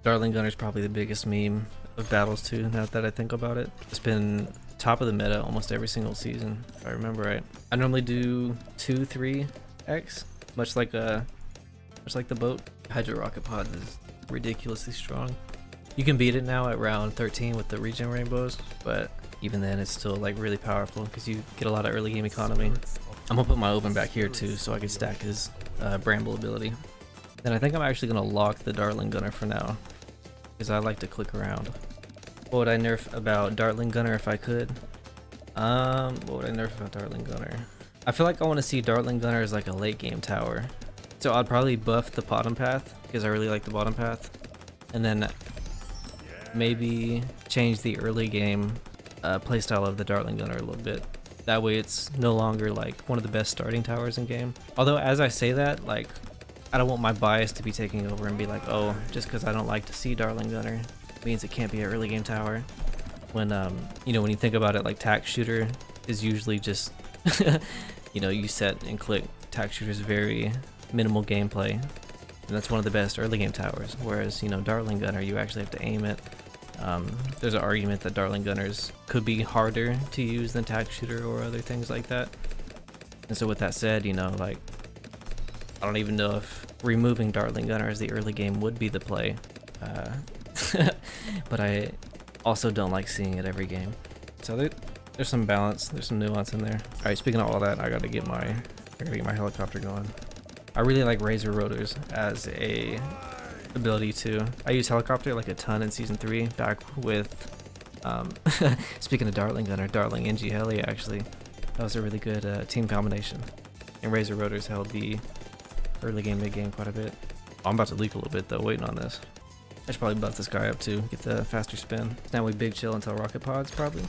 Dartling Gunner is probably the biggest meme of battles too, now that I think about it. It's been top of the meta almost every single season, if I remember right. I normally do 2-3x, much like the boat. Hydra rocket pods is ridiculously strong. You can beat it now at round 13 with the Regen rainbows, but even then it's still like really powerful because you get a lot of early game economy. I'm gonna put my open back here too so I can stack his bramble ability. Then I think I'm actually gonna lock the Dartling Gunner for now because I like to click around. What would I nerf about Dartling Gunner if I could? What would I nerf about Dartling Gunner? I feel like I want to see Dartling Gunner as like a late game tower. So I'd probably buff the bottom path because I really like the bottom path. And then maybe change the early game playstyle of the Dartling Gunner a little bit. That way it's no longer like one of the best starting towers in game. Although as I say that, like, I don't want my bias to be taking over and be like, oh, just because I don't like to see Dartling Gunner means it can't be an early game tower. When you know, when you think about it, like tack shooter is usually just you know, you set and click. Tack shooter is very minimal gameplay, and that's one of the best early game towers. Whereas, you know, Dartling Gunner, you actually have to aim it. There's an argument that Dartling Gunners could be harder to use than tack shooter or other things like that. And so with that said, you know, like, I don't even know if removing Dartling Gunner as the early game would be the play. But I also don't like seeing it every game. So there's some balance, there's some nuance in there. Alright, speaking of all that, I gotta get my helicopter going. I really like Razor Rotors as a ability too. I use helicopter like a ton in season 3 back with speaking of Dartling Gunner, Dartling NG Heli actually. That was a really good team combination. And Razor Rotors held the early game, mid game quite a bit. Oh, I'm about to leak a little bit though, waiting on this. I should probably buff this guy up too, get the faster spin. Now we big chill until rocket pods probably.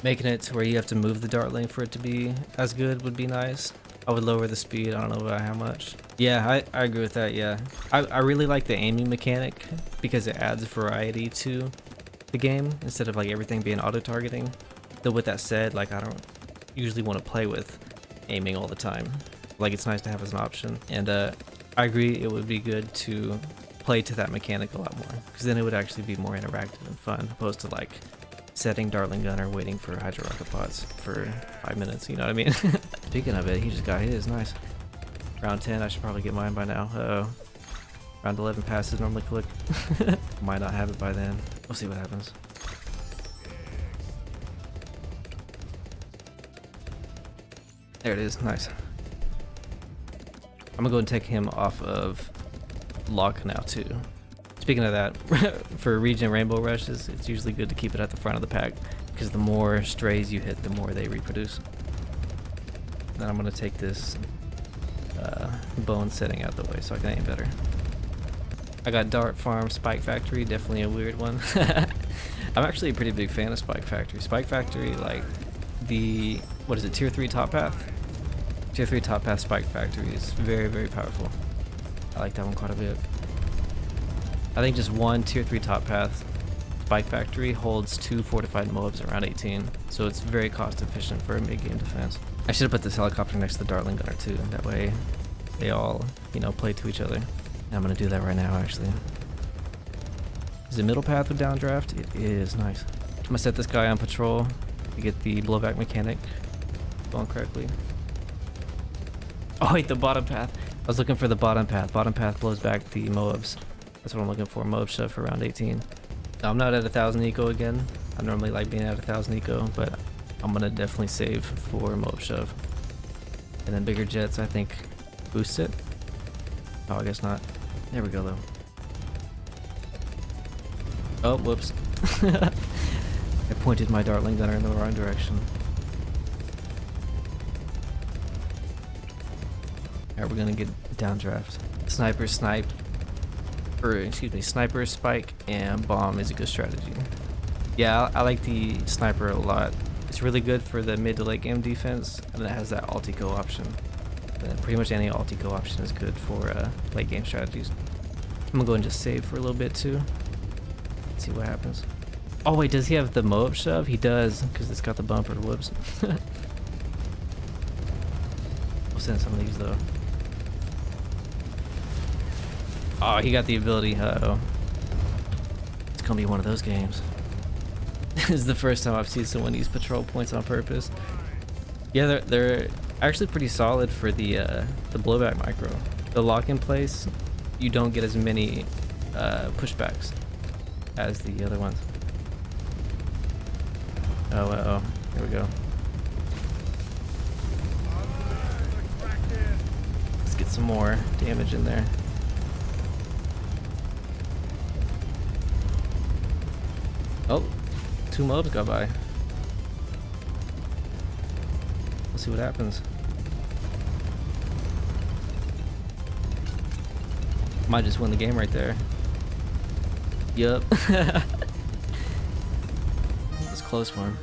Making it to where you have to move the Dartling for it to be as good would be nice. I would lower the speed, I don't know by how much. Yeah, I agree with that, yeah. I really like the aiming mechanic because it adds variety to the game instead of like everything being auto-targeting. Though with that said, like I don't usually want to play with aiming all the time. Like it's nice to have as an option. And I agree it would be good to play to that mechanic a lot more because then it would actually be more interactive and fun opposed to like setting Dartling Gunner waiting for Hydra rocket pods for 5 minutes, you know what I mean? Speaking of it, he just got his, nice. Round 10, I should probably get mine by now. Uh-oh. Round 11 passes normally click. Might not have it by then. We'll see what happens. There it is, nice. I'm gonna go and take him off of lock now too. Speaking of that, for Regen Rainbow Rushes, it's usually good to keep it at the front of the pack because the more strays you hit, the more they reproduce. Then I'm gonna take this bone setting out the way so I can aim better. I got Dart Farm Spike Factory, definitely a weird one. I'm actually a pretty big fan of Spike Factory. Spike Factory, like the, what is it, tier 3 top path? Tier 3 top path Spike Factory is very, very powerful. I like that one quite a bit. I think just one tier 3 top path Spike Factory holds 2 fortified mobs around 18, so it's very cost efficient for a mid-game defense. I should have put this helicopter next to the Dartling Gunner too, that way they all, you know, play to each other. I'm gonna do that right now actually. Is it middle path with Downdraft? It is, nice. I'm gonna set this guy on patrol to get the blowback mechanic going correctly. Oh wait, the bottom path. I was looking for the bottom path. Bottom path blows back the Moabs. That's what I'm looking for, Moab shove for round 18. Now, I'm not at 1000 eco again. I normally like being at 1000 eco, but I'm gonna definitely save for Moab shove. And then bigger jets, I think, boost it. Oh, I guess not. There we go though. Oh, whoops. I pointed my Dartling Gunner in the wrong direction. Alright, we're gonna get Downdraft. Sniper snipe. Or excuse me, sniper, spike, and bomb is a good strategy. Yeah, I like the sniper a lot. It's really good for the mid to late game defense, and it has that alt-eco option. Pretty much any alt-eco option is good for late game strategies. I'm gonna go and just save for a little bit too. See what happens. Oh wait, does he have the Moab shove? He does, because it's got the bumper. Whoops. We'll send some of these though. Oh, he got the ability. Uh-oh. gonna be one of those games. This is the first time I've seen someone use patrol points on purpose. Yeah, they're actually pretty solid for the blowback micro. The lock in place, you don't get as many pushbacks as the other ones. Oh, here we go. Let's get some more damage in there. Oh, 2 mobs got by. Let's see what happens. Might just win the game right there. Yup. It's a close one.